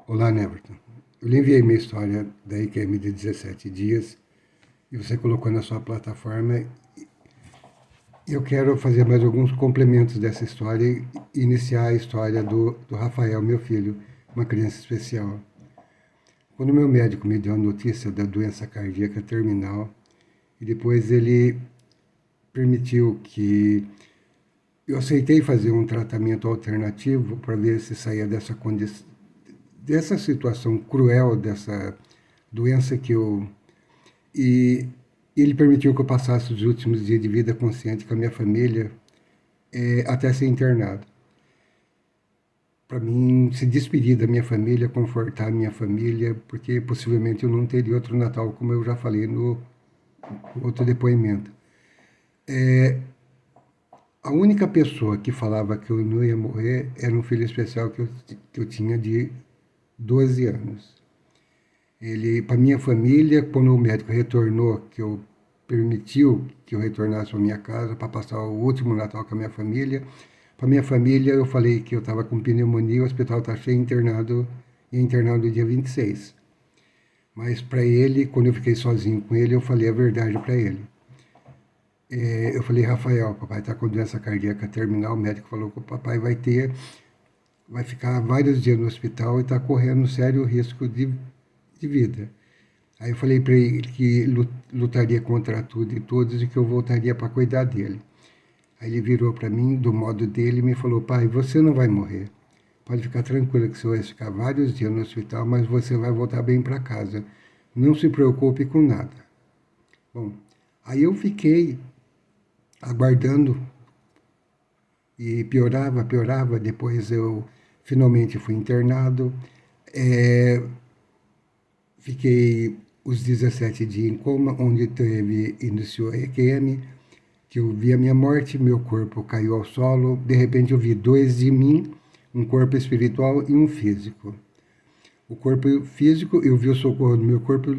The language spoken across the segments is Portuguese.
Olá, Neverton. Eu lhe enviei minha história da IQM de 17 dias e você colocou na sua plataforma. Eu quero fazer mais alguns complementos dessa história e iniciar a história do Rafael, meu filho, uma criança especial. Quando meu médico me deu a notícia da doença cardíaca terminal e depois ele permitiu que eu aceitei fazer um tratamento alternativo para ver se saía dessa condição, dessa situação cruel, dessa doença que eu... E ele permitiu que eu passasse os últimos dias de vida consciente com a minha família, até ser internado. Para mim, se despedir da minha família, confortar a minha família, porque possivelmente eu não teria outro Natal, como eu já falei no outro depoimento. A única pessoa que falava que eu não ia morrer era um filho especial que eu tinha de 12 anos. Ele, para minha família, quando o médico retornou, que eu permitiu que eu retornasse à minha casa para passar o último Natal com a minha família, para minha família eu falei que eu estava com pneumonia, o hospital está cheio, ia internado no dia 26. Mas para ele, quando eu fiquei sozinho com ele, eu falei a verdade para ele. Eu falei, Rafael, papai está com doença cardíaca terminal, o médico falou que o papai vai ficar vários dias no hospital e está correndo sério risco de vida. Aí eu falei para ele que lutaria contra tudo e todos e que eu voltaria para cuidar dele. Aí ele virou para mim, do modo dele, e me falou, pai, você não vai morrer. Pode ficar tranquilo que você vai ficar vários dias no hospital, mas você vai voltar bem para casa. Não se preocupe com nada. Bom, aí eu fiquei aguardando e piorava. Depois eu finalmente fui internado. Fiquei os 17 dias em coma, onde iniciou a EQM, que eu vi a minha morte, meu corpo caiu ao solo, de repente eu vi dois de mim, um corpo espiritual e um físico. O corpo físico, eu vi o socorro do meu corpo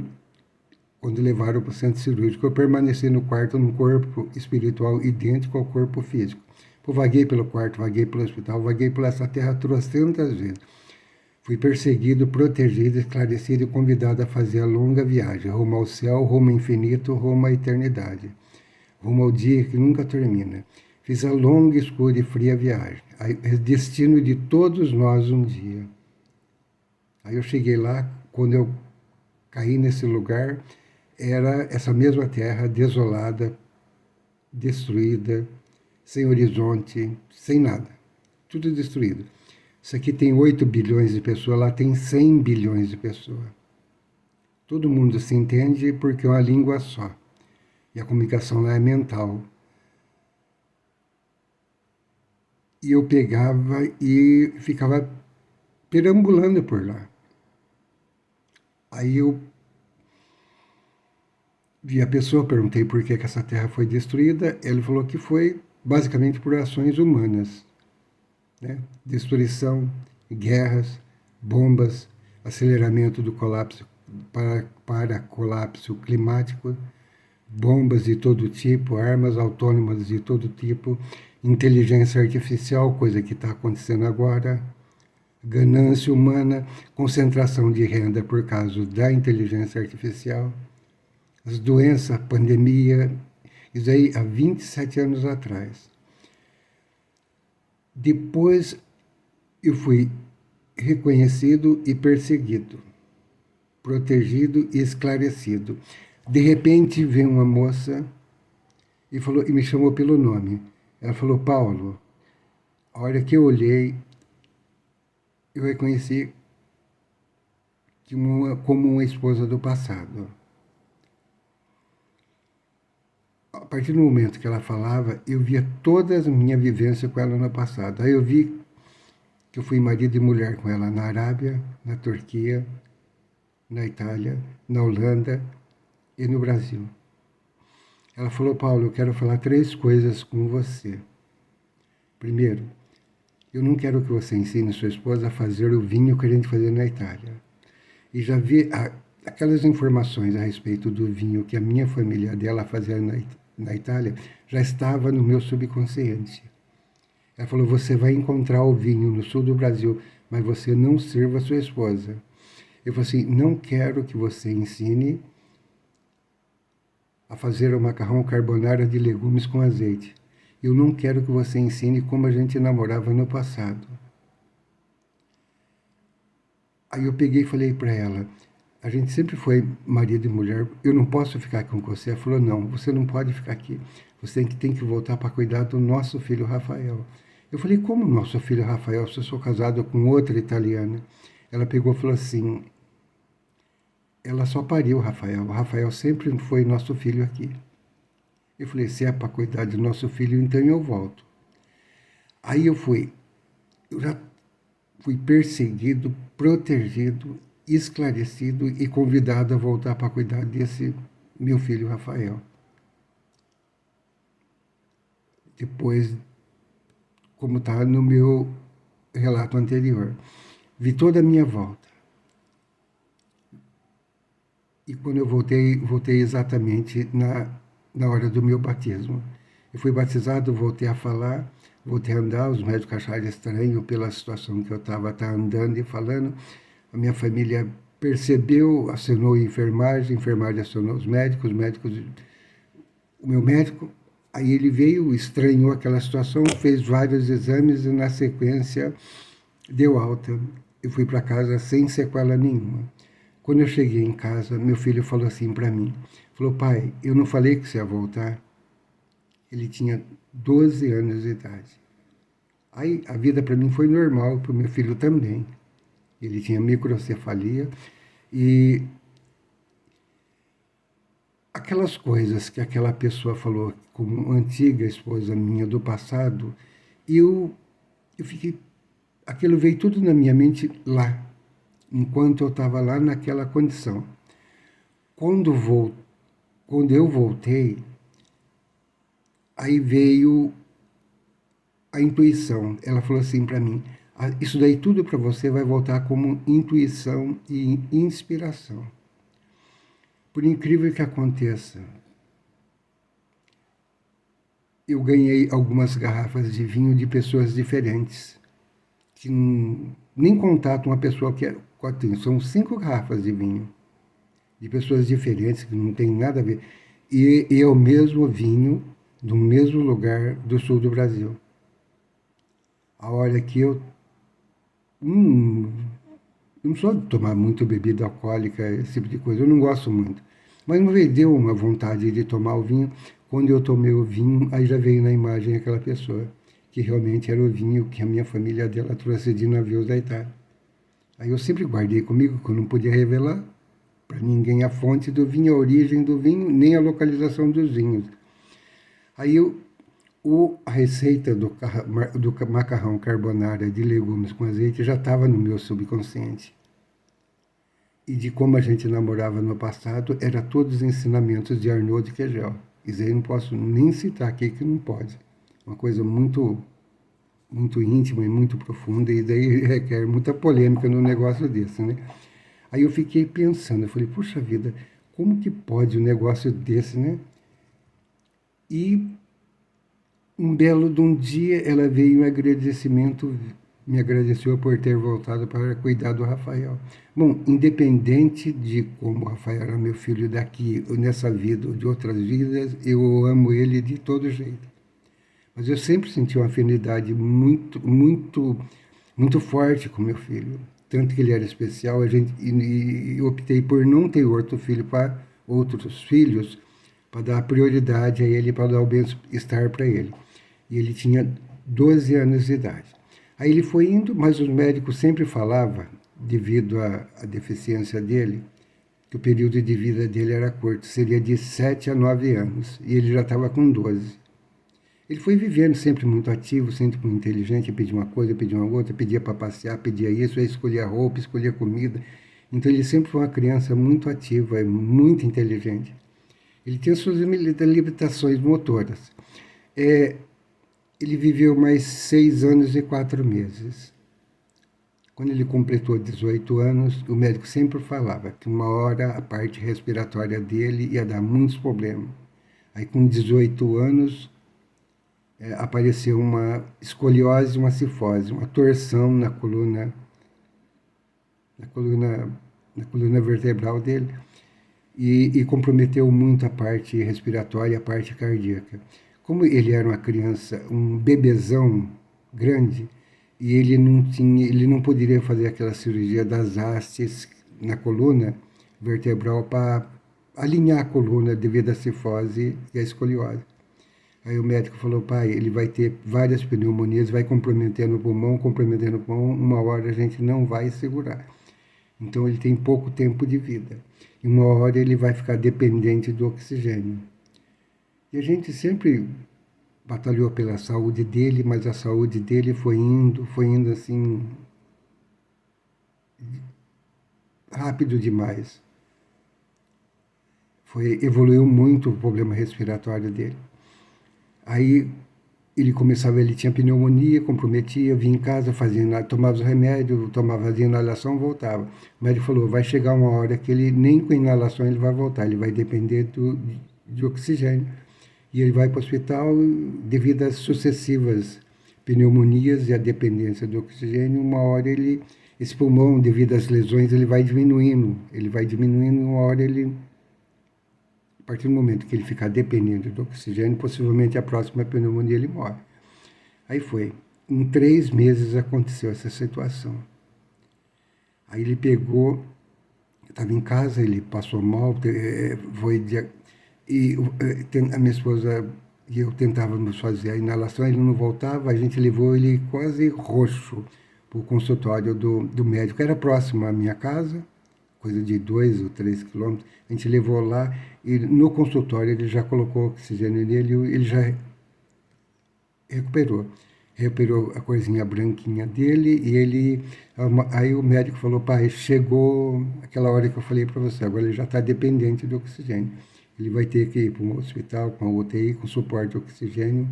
quando levaram para o centro cirúrgico. Eu permaneci no quarto num corpo espiritual idêntico ao corpo físico. Eu vaguei pelo quarto, vaguei pelo hospital, vaguei por essa terra trocentas vezes. Fui perseguido, protegido, esclarecido e convidado a fazer a longa viagem, rumo ao céu, rumo ao infinito, rumo à eternidade, rumo ao dia que nunca termina. Fiz a longa, escura e fria viagem, destino de todos nós um dia. Aí eu cheguei lá, quando eu caí nesse lugar, era essa mesma terra desolada, destruída, sem horizonte, sem nada, tudo destruído. Isso aqui tem 8 bilhões de pessoas, lá tem 100 bilhões de pessoas. Todo mundo se entende porque é uma língua só. E a comunicação lá é mental. E eu pegava e ficava perambulando por lá. Aí eu vi a pessoa, perguntei por que essa terra foi destruída. Ele falou que foi basicamente por ações humanas. Né? Destruição, guerras, bombas, aceleramento do colapso para colapso climático, bombas de todo tipo, armas autônomas de todo tipo, inteligência artificial, coisa que está acontecendo agora, ganância humana, concentração de renda por causa da inteligência artificial, as doenças, pandemia, isso aí há 27 anos atrás. Depois eu fui reconhecido e perseguido, protegido e esclarecido. De repente veio uma moça e me chamou pelo nome. Ela falou, Paulo, a hora que eu olhei, eu reconheci como uma esposa do passado. A partir do momento que ela falava, eu via toda a minha vivência com ela no passado. Aí eu vi que eu fui marido e mulher com ela na Arábia, na Turquia, na Itália, na Holanda e no Brasil. Ela falou, Paulo, eu quero falar 3 coisas com você. Primeiro, eu não quero que você ensine sua esposa a fazer o vinho que a gente fazia na Itália. E já vi aquelas informações a respeito do vinho que a minha família dela fazia na Itália, já estava no meu subconsciente. Ela falou, você vai encontrar o vinho no sul do Brasil mas você não sirva a sua esposa. Eu falei assim, não quero que você ensine a fazer o macarrão carbonara de legumes com azeite. Eu não quero que você ensine como a gente namorava no passado. Aí eu peguei e falei para ela, a gente sempre foi marido e mulher, eu não posso ficar com você. Ela falou, não, você não pode ficar aqui. Você tem que voltar para cuidar do nosso filho Rafael. Eu falei, como nosso filho Rafael, se eu sou casado com outra italiana? Ela pegou e falou assim, ela só pariu o Rafael. O Rafael sempre foi nosso filho aqui. Eu falei, se é para cuidar do nosso filho, então eu volto. Aí eu já fui perseguido, protegido, esclarecido e convidado a voltar para cuidar desse meu filho Rafael. Depois, como está no meu relato anterior, vi toda a minha volta. E quando eu voltei exatamente na hora do meu batismo. Eu fui batizado, voltei a falar, voltei a andar, os médicos acharam estranho pela situação que eu estava andando e falando. A minha família percebeu, acionou a enfermagem acionou os médicos, o meu médico, aí ele veio, estranhou aquela situação, fez vários exames e na sequência deu alta. Eu fui para casa sem sequela nenhuma. Quando eu cheguei em casa, meu filho falou assim para mim, falou, pai, eu não falei que você ia voltar? Ele tinha 12 anos de idade. Aí a vida para mim foi normal, para o meu filho também. Ele tinha microcefalia e aquelas coisas que aquela pessoa falou como antiga esposa minha do passado, eu fiquei, aquilo veio tudo na minha mente lá, enquanto eu estava lá naquela condição. Quando eu voltei, aí veio a intuição. Ela falou assim para mim, isso daí tudo para você vai voltar como intuição e inspiração. Por incrível que aconteça, eu ganhei algumas garrafas de vinho de pessoas diferentes. Que nem contato uma pessoa que são 5 garrafas de vinho de pessoas diferentes que não tem nada a ver. E é o mesmo vinho do mesmo lugar do sul do Brasil. A hora que eu não sou de tomar muito bebida alcoólica, esse tipo de coisa, eu não gosto muito. Mas me deu uma vontade de tomar o vinho. Quando eu tomei o vinho, aí já veio na imagem aquela pessoa, que realmente era o vinho que a minha família dela trouxe de navios da Itália. Aí eu sempre guardei comigo, que eu não podia revelar para ninguém a fonte do vinho, a origem do vinho, nem a localização dos vinhos. Aí a receita do macarrão carbonara de legumes com azeite já estava no meu subconsciente. E de como a gente namorava no passado, era todos os ensinamentos de Arnaud de Quegel. Isso aí eu não posso nem citar aqui, que não pode. Uma coisa muito, muito íntima e muito profunda, e daí requer muita polêmica no negócio desse, né? Aí eu fiquei pensando, eu falei, puxa vida, como que pode um negócio desse, né? E um belo de um dia ela veio em agradecimento, me agradeceu por ter voltado para cuidar do Rafael. Bom, independente de como o Rafael era meu filho daqui, ou nessa vida, ou de outras vidas, eu amo ele de todo jeito. Mas eu sempre senti uma afinidade muito, muito, muito forte com meu filho. Tanto que ele era especial, e optei por não ter outro filho para outros filhos, para dar prioridade a ele, para dar o bem-estar para ele. E ele tinha 12 anos de idade. Aí ele foi indo, mas os médicos sempre falavam, devido à deficiência dele, que o período de vida dele era curto, seria de 7 a 9 anos, e ele já estava com 12. Ele foi vivendo sempre muito ativo, sempre muito inteligente, pedia uma coisa, pedia uma outra, pedia para passear, pedia isso, escolhia roupa, escolhia comida. Então ele sempre foi uma criança muito ativa, muito inteligente. Ele tinha suas limitações motoras. Ele viveu mais 6 anos e 4 meses. Quando ele completou 18 anos, o médico sempre falava que uma hora a parte respiratória dele ia dar muitos problemas. Aí com 18 anos apareceu uma escoliose, uma cifose, uma torção na coluna na coluna vertebral dele e comprometeu muito a parte respiratória e a parte cardíaca. Como ele era uma criança, um bebezão grande, e ele não poderia fazer aquela cirurgia das hastes na coluna vertebral para alinhar a coluna devido à cifose e à escoliose. Aí o médico falou, pai, ele vai ter várias pneumonias, vai comprometendo o pulmão, uma hora a gente não vai segurar. Então ele tem pouco tempo de vida. E uma hora ele vai ficar dependente do oxigênio. E a gente sempre batalhou pela saúde dele, mas a saúde dele foi indo assim, rápido demais. Evoluiu muito o problema respiratório dele. Aí ele tinha pneumonia, comprometia, vinha em casa, tomava os remédios, fazia inalação, voltava. O médico falou, vai chegar uma hora que ele nem com inalação ele vai voltar, ele vai depender de oxigênio. E ele vai para o hospital devido às sucessivas pneumonias e à dependência do oxigênio. Uma hora esse pulmão, devido às lesões, ele vai diminuindo, uma hora a partir do momento que ele ficar dependendo do oxigênio, possivelmente a próxima pneumonia ele morre. Aí foi. Em 3 meses aconteceu essa situação. Aí ele pegou, estava em casa, ele passou mal, a minha esposa e eu tentávamos fazer a inalação, ele não voltava, a gente levou ele quase roxo para o consultório do médico. Era próximo à minha casa, coisa de 2 ou 3 quilômetros. A gente levou lá e no consultório ele já colocou oxigênio nele, ele já recuperou a corzinha branquinha dele aí o médico falou, pai, chegou aquela hora que eu falei para você, agora ele já está dependente do oxigênio. Ele vai ter que ir para um hospital com a UTI, com suporte de oxigênio.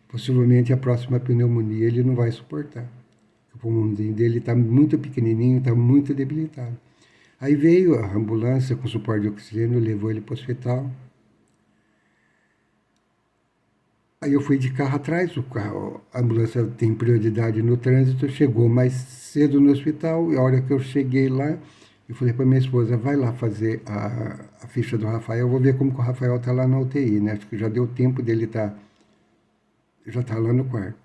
Possivelmente a próxima pneumonia ele não vai suportar. O pulmãozinho dele está muito pequenininho, está muito debilitado. Aí veio a ambulância com suporte de oxigênio, levou ele para o hospital. Aí eu fui de carro atrás, a ambulância tem prioridade no trânsito, chegou mais cedo no hospital, e a hora que eu cheguei lá, eu falei para minha esposa, vai lá fazer a ficha do Rafael, eu vou ver como que o Rafael está lá na UTI, né? Acho que já deu tempo dele já está lá no quarto.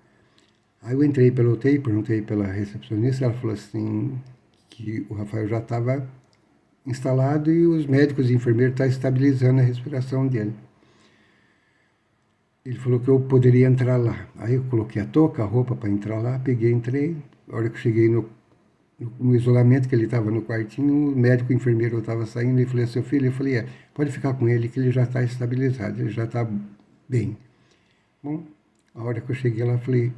Aí eu entrei pela UTI, perguntei pela recepcionista, ela falou assim, que o Rafael já estava instalado e os médicos e enfermeiros estão estabilizando a respiração dele. Ele falou que eu poderia entrar lá. Aí eu coloquei a touca, a roupa para entrar lá, entrei. A hora que eu cheguei no isolamento, que ele estava no quartinho, o médico e o enfermeiro estava saindo e falei, seu filho? Eu falei, pode ficar com ele que ele já está estabilizado, ele já está bem. Bom, a hora que eu cheguei lá, eu falei,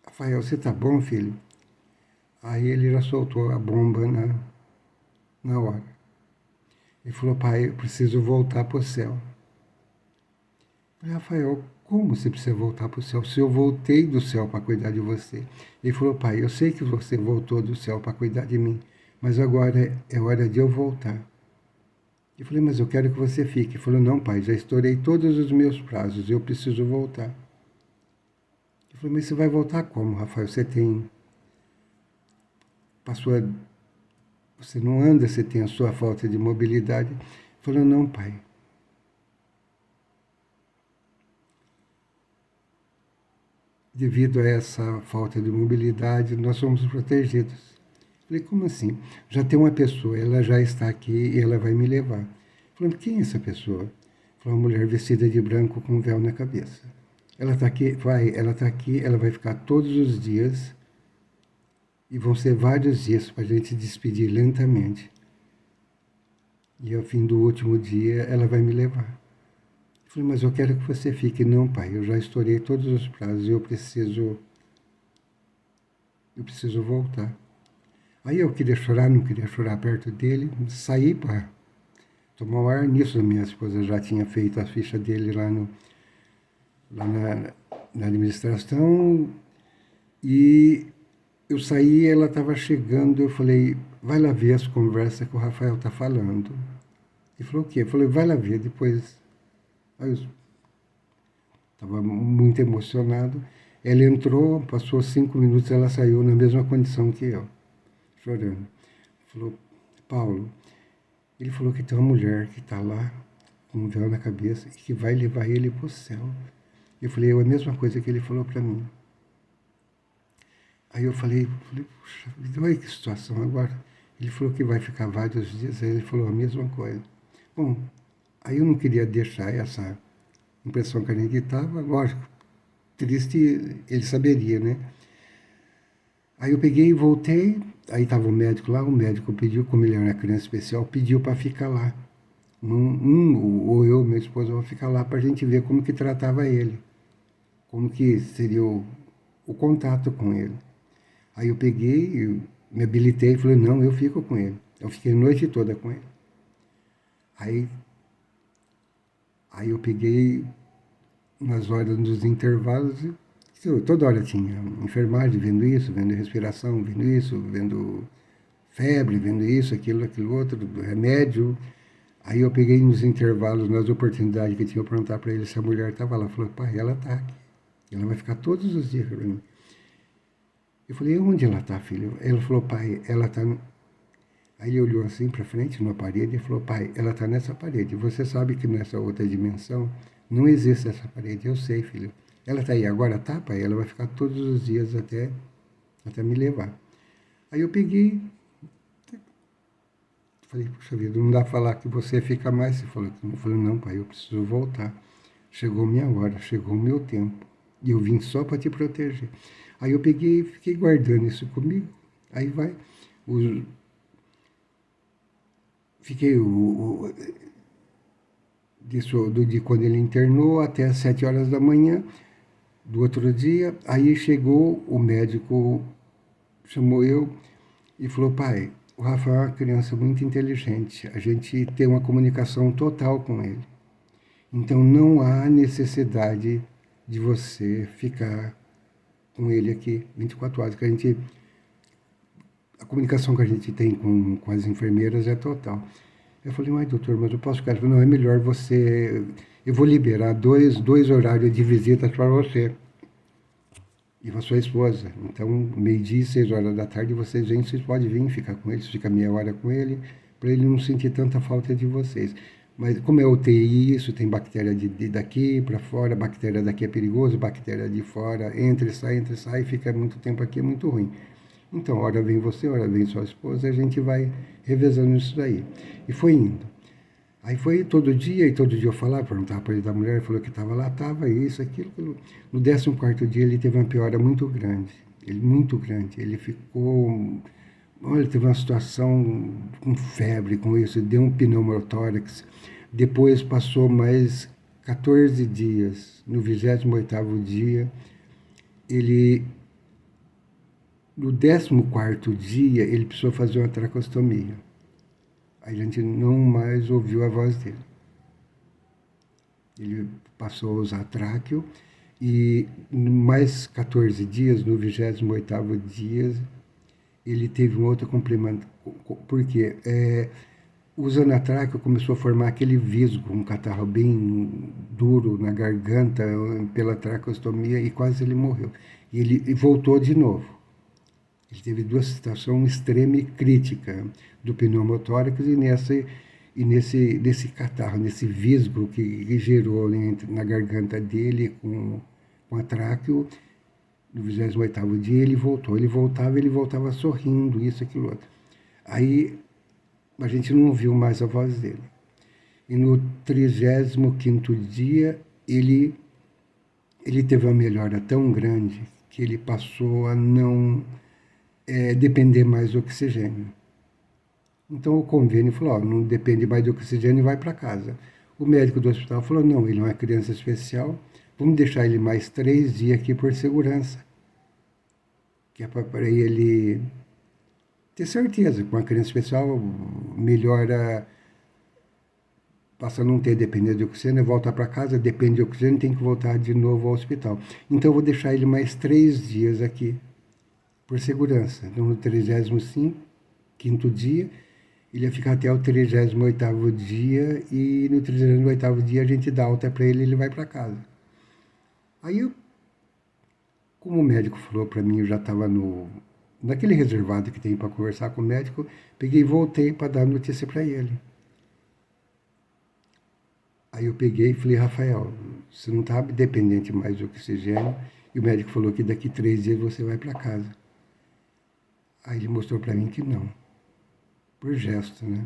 Rafael, você está bom, filho? Aí ele já soltou a bomba na hora. Ele falou, pai, eu preciso voltar para o céu. Eu falei, Rafael, como você precisa voltar para o céu? Se eu voltei do céu para cuidar de você. Ele falou, pai, eu sei que você voltou do céu para cuidar de mim, mas agora é hora de eu voltar. Eu falei, mas eu quero que você fique. Ele falou, não, pai, já estourei todos os meus prazos, eu preciso voltar. Eu falei, mas você vai voltar como, Rafael? Você não anda, você tem a sua falta de mobilidade. Ele falou, não, pai. Devido a essa falta de mobilidade, nós somos protegidos. Falei, como assim? Já tem uma pessoa, ela já está aqui e ela vai me levar. Falei, quem é essa pessoa? Falei, uma mulher vestida de branco com um véu na cabeça. Ela está aqui, ela vai ficar todos os dias e vão ser vários dias para a gente despedir lentamente. E ao fim do último dia, ela vai me levar. Eu falei, mas eu quero que você fique. Não, pai, eu já estourei todos os prazos e eu preciso voltar. Aí eu não queria chorar perto dele, saí para tomar o ar. Nisso a minha esposa já tinha feito a ficha dele lá na administração. E eu saí, ela estava chegando, eu falei, vai lá ver as conversas que o Rafael está falando. Ele falou, o quê? Eu falei, vai lá ver, depois... Aí eu estava muito emocionado. Ela entrou, passou 5 minutos, ela saiu na mesma condição que eu. chorando. Falou, Paulo, ele falou que tem uma mulher que está lá com um véu na cabeça e que vai levar ele para o céu. Eu falei, é a mesma coisa que ele falou para mim. Aí eu falei, puxa, olha que situação agora. Ele falou que vai ficar vários dias, aí ele falou a mesma coisa. Bom, aí eu não queria deixar essa impressão que a gente estava, lógico, triste, ele saberia, né? Aí eu peguei e voltei, aí estava o médico lá, o médico pediu, como ele era uma criança especial, pediu para ficar lá. Ou eu, minha esposa, vamos ficar lá para a gente ver como que tratava ele, como que seria o contato com ele. Aí eu peguei, eu me habilitei e falei, não, eu fico com ele. Eu fiquei a noite toda com ele. Aí, aí eu peguei umas horas dos intervalos, toda hora tinha enfermagem vendo isso, vendo respiração, vendo isso, vendo febre, vendo isso, aquilo outro, do remédio. Aí eu peguei nos intervalos, nas oportunidades que tinha, eu perguntar para ele se a mulher estava lá. Falou, pai, ela está aqui. Ela vai ficar todos os dias para mim. Eu falei, onde ela está, filho? Ele falou, pai, ela está... Aí ele olhou assim para frente, numa parede, e falou, pai, ela está nessa parede. Você sabe que nessa outra dimensão não existe essa parede. Eu sei, filho. Ela está aí agora? Tá, pai. Ela vai ficar todos os dias até me levar. Aí eu peguei, falei, puxa vida, não dá para falar que você fica mais. Você falou que não. Eu falei, não, pai, eu preciso voltar. Chegou minha hora, chegou o meu tempo. E eu vim só para te proteger. Aí eu peguei e fiquei guardando isso comigo. Aí vai. Fiquei de quando ele internou até as 7 horas da manhã do outro dia. Aí chegou o médico, chamou eu e falou, pai, o Rafael é uma criança muito inteligente. A gente tem uma comunicação total com ele. Então não há necessidade de você ficar com ele aqui 24 horas, que a comunicação que a gente tem com as enfermeiras é total. Eu falei, mas doutor, mas eu posso ficar? Ele falou, não, é melhor você... Eu vou liberar dois horários de visitas para você e para sua esposa. Então, meio-dia e 6 horas da tarde, vocês vêm, vocês podem vir ficar com ele, fica meia hora com ele, para ele não sentir tanta falta de vocês. Mas como é UTI, isso tem bactéria daqui para fora, bactéria daqui é perigoso, bactéria de fora, entra e sai, fica muito tempo aqui, é muito ruim. Então, hora vem você, hora vem sua esposa, a gente vai revezando isso daí. E foi indo. Aí foi todo dia, e todo dia eu falava, perguntava para ele da mulher, ele falou que estava lá, estava isso, aquilo. No 14º dia ele teve uma piora muito grande, muito grande. Ele ficou, olha, teve uma situação com febre, com isso, deu um pneumotórax. Depois passou mais 14 dias, no 28º dia, no 14º dia, ele precisou fazer uma tracostomia. A gente não mais ouviu a voz dele. Ele passou a usar tráqueo e mais 14 dias, no 28º dia, ele teve um outro complemento. Por quê? Usando a tráqueo, começou a formar aquele visgo, um catarro bem duro na garganta pela traqueostomia e quase ele morreu. E ele voltou de novo. Ele teve duas situações extrema e crítica do pneumotórax e nesse catarro, nesse visgo que gerou na garganta dele com a tráqueo. No 28º dia ele voltou. Ele voltava sorrindo, isso, aquilo, outro. Aí a gente não ouviu mais a voz dele. E no 35º dia ele teve uma melhora tão grande que ele passou a não depender mais do oxigênio. Então o convênio falou, não depende mais do oxigênio e vai para casa. O médico do hospital falou, não, ele é uma criança especial, vamos deixar ele mais 3 dias aqui por segurança. Que é para ele ter certeza que uma criança especial melhora, passa a não ter dependência de oxigênio, volta para casa, depende de oxigênio, tem que voltar de novo ao hospital. Então eu vou deixar ele mais 3 dias aqui por segurança. Então, no 35º dia, ele ia ficar até o 38º dia, e no 38º dia a gente dá alta para ele e ele vai para casa. Aí, como o médico falou para mim, eu já estava no naquele reservado que tem para conversar com o médico, peguei e voltei para dar notícia para ele. Aí eu peguei e falei, Rafael, você não está dependente mais do oxigênio, e o médico falou que daqui 3 dias você vai para casa. Aí ele mostrou para mim que não, por gesto, né?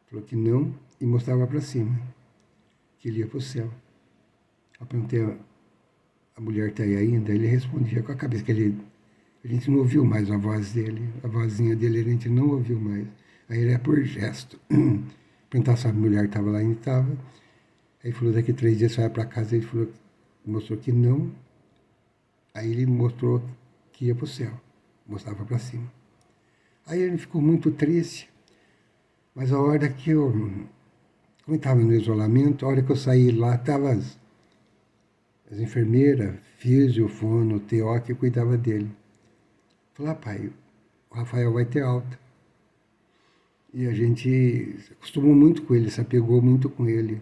Falou que não e mostrava para cima, que ele ia para o céu. Eu perguntei, a mulher está aí ainda? Ele respondia com a cabeça, que a gente não ouviu mais a voz dele, a vozinha dele a gente não ouviu mais. Aí ele é por gesto. Perguntar se a mulher estava lá, ainda estava. Aí falou, daqui 3 dias você vai para casa. Ele falou, mostrou que não. Aí ele mostrou que ia para o céu, mostrava para cima. Aí ele ficou muito triste, mas a hora que eu, como estava no isolamento, a hora que eu saí lá, estavam as enfermeiras, físio, fono, TO, que cuidava dele. Falei, pai, o Rafael vai ter alta. E a gente acostumou muito com ele, se apegou muito com ele.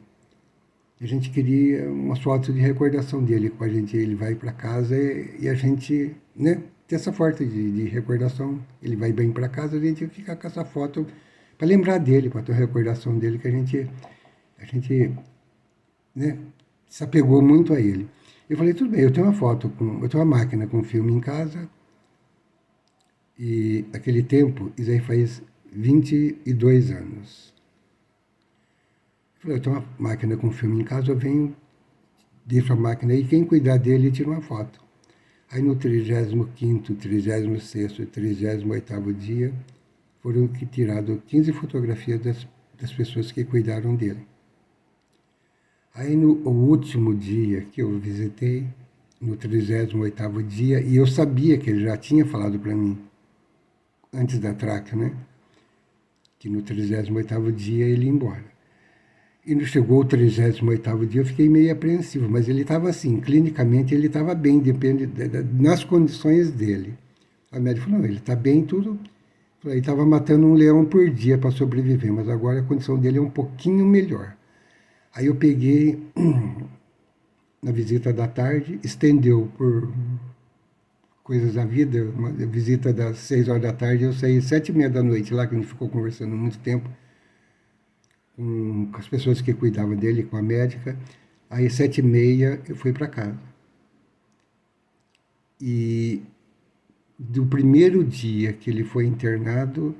A gente queria uma foto de recordação dele com a gente. Ele vai para casa e a gente, né, ter essa foto de recordação. Ele vai bem para casa, a gente fica com essa foto para lembrar dele, para ter uma recordação dele, que a gente, né, se apegou muito a ele. Eu falei, tudo bem, eu tenho eu tenho uma máquina com filme em casa, e naquele tempo, isso aí faz 22 anos. Eu falei, eu tenho uma máquina com filme em casa, eu venho, deixo a máquina aí, quem cuidar dele tira uma foto. Aí no 35º, 36º e 38º dia, foram tiradas 15 fotografias das pessoas que cuidaram dele. Aí no último dia que eu visitei, no 38º dia, e eu sabia que ele já tinha falado para mim, antes da traca, né? Que no 38º dia ele ia embora. E não chegou o 38º dia, eu fiquei meio apreensivo, mas ele estava assim, clinicamente ele estava bem, depende nas condições dele. A médica falou, não, ele está bem tudo. Ele estava matando um leão por dia para sobreviver, mas agora a condição dele é um pouquinho melhor. Aí eu peguei, na visita da tarde, estendeu por coisas da vida, uma visita das 6 horas da tarde, eu saí 7h30 da noite lá, que a gente ficou conversando muito tempo com as pessoas que cuidavam dele, com a médica. Aí 7h30 eu fui para casa. E do primeiro dia que ele foi internado,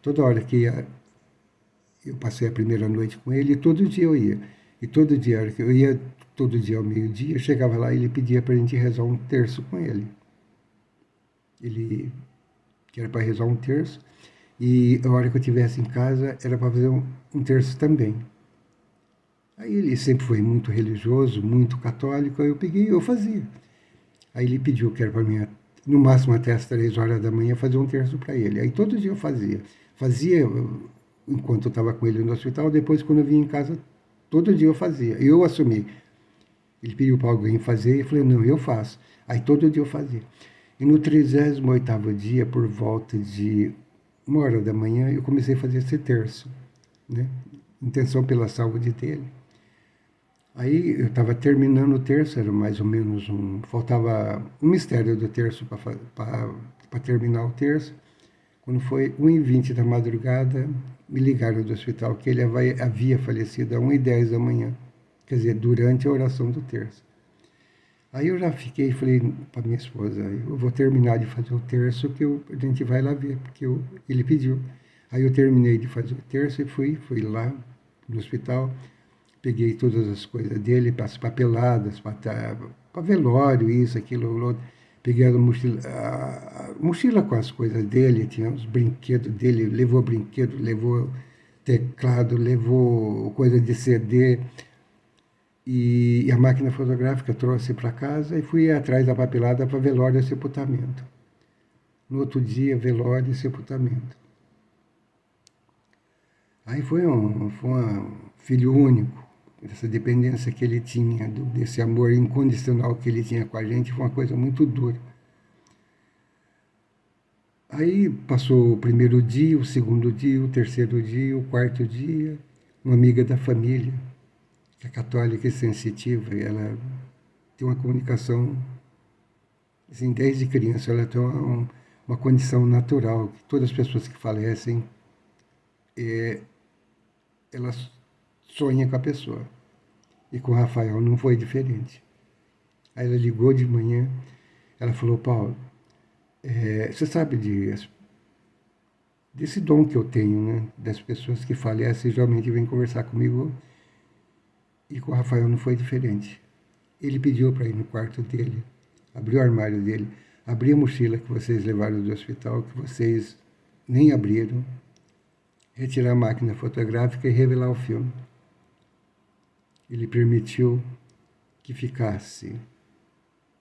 toda hora que ia, eu passei a primeira noite com ele, e todo dia eu ia. E todo dia, eu ia todo dia ao meio-dia, chegava lá e ele pedia para a gente rezar um terço com ele. Ele, que era para rezar um terço, e a hora que eu estivesse em casa, era para fazer um terço também. Aí ele sempre foi muito religioso, muito católico, aí eu peguei e eu fazia. Aí ele pediu que era para mim, no máximo até as 3 horas da manhã, fazer um terço para ele. Aí todo dia eu fazia. Fazia enquanto eu estava com ele no hospital, depois quando eu vinha em casa, todo dia eu fazia. Eu assumi. Ele pediu para alguém fazer, e eu falei, não, eu faço. Aí todo dia eu fazia. E no 38º dia, por volta de 1 hora da manhã, eu comecei a fazer esse terço, né? Intenção pela saúde dele. Aí eu estava terminando o terço, era mais ou menos faltava um mistério do terço para terminar o terço. Quando foi 1h20 da madrugada, me ligaram do hospital que ele havia falecido a 1h10 da manhã, quer dizer, durante a oração do terço. Aí eu já fiquei e falei para minha esposa, eu vou terminar de fazer o terço que a gente vai lá ver, porque ele pediu. Aí eu terminei de fazer o terço e fui lá no hospital, peguei todas as coisas dele, as papeladas, para velório, isso, aquilo, outro. Peguei a mochila com as coisas dele, tinha os brinquedos dele, levou brinquedo, levou teclado, levou coisa de CD, e a máquina fotográfica trouxe para casa e fui atrás da papelada para velório e sepultamento. No outro dia, velório e sepultamento. Aí foi um filho único, essa dependência que ele tinha, desse amor incondicional que ele tinha com a gente, foi uma coisa muito dura. Aí passou o primeiro dia, o segundo dia, o terceiro dia, o quarto dia, uma amiga da família, que é católica e sensitiva, e ela tem uma comunicação, assim, desde criança, ela tem uma condição natural, que todas as pessoas que falecem, elas sonham com a pessoa. E com o Rafael não foi diferente. Aí ela ligou de manhã, ela falou, Paulo, você sabe desse dom que eu tenho, né? Das pessoas que falecem geralmente vêm conversar comigo, e com o Rafael não foi diferente. Ele pediu para ir no quarto dele, abriu o armário dele, abriu a mochila que vocês levaram do hospital, que vocês nem abriram, retirar a máquina fotográfica e revelar o filme. Ele permitiu que ficasse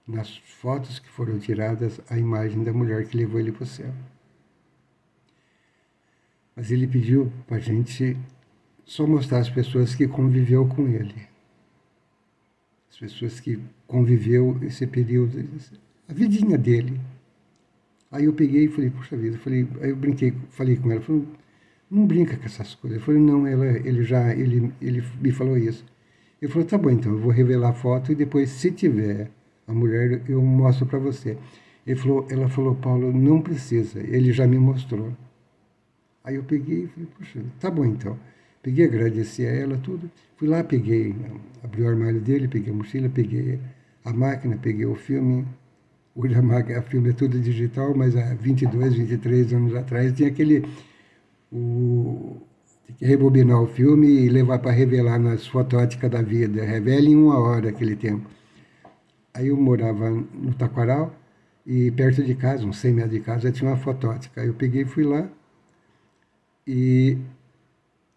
nas fotos que foram tiradas a imagem da mulher que levou ele para o céu. Mas ele pediu para a gente só mostrar as pessoas que conviveu com ele. As pessoas que conviveu esse período, a vidinha dele. Aí eu peguei e falei, puxa vida, aí eu brinquei, falei com ela, falei, não brinca com essas coisas. Eu falei, não, ele me falou isso. Ele falou, tá bom, então, eu vou revelar a foto e depois, se tiver a mulher, eu mostro para você. Ela falou, Paulo, não precisa, ele já me mostrou. Aí eu peguei e falei, puxa, tá bom então. Peguei, agradeci a ela, tudo. Fui lá, peguei, abri o armário dele, peguei a mochila, peguei a máquina, peguei o filme. Hoje a filme é tudo digital, mas há 22, 23 anos atrás tinha tinha que rebobinar o filme e levar para revelar nas fotóticas da vida. Revela em 1 hora aquele tempo. Aí eu morava no Taquaral e perto de casa, uns 100 metros de casa, tinha uma fotótica. Aí eu peguei e fui lá e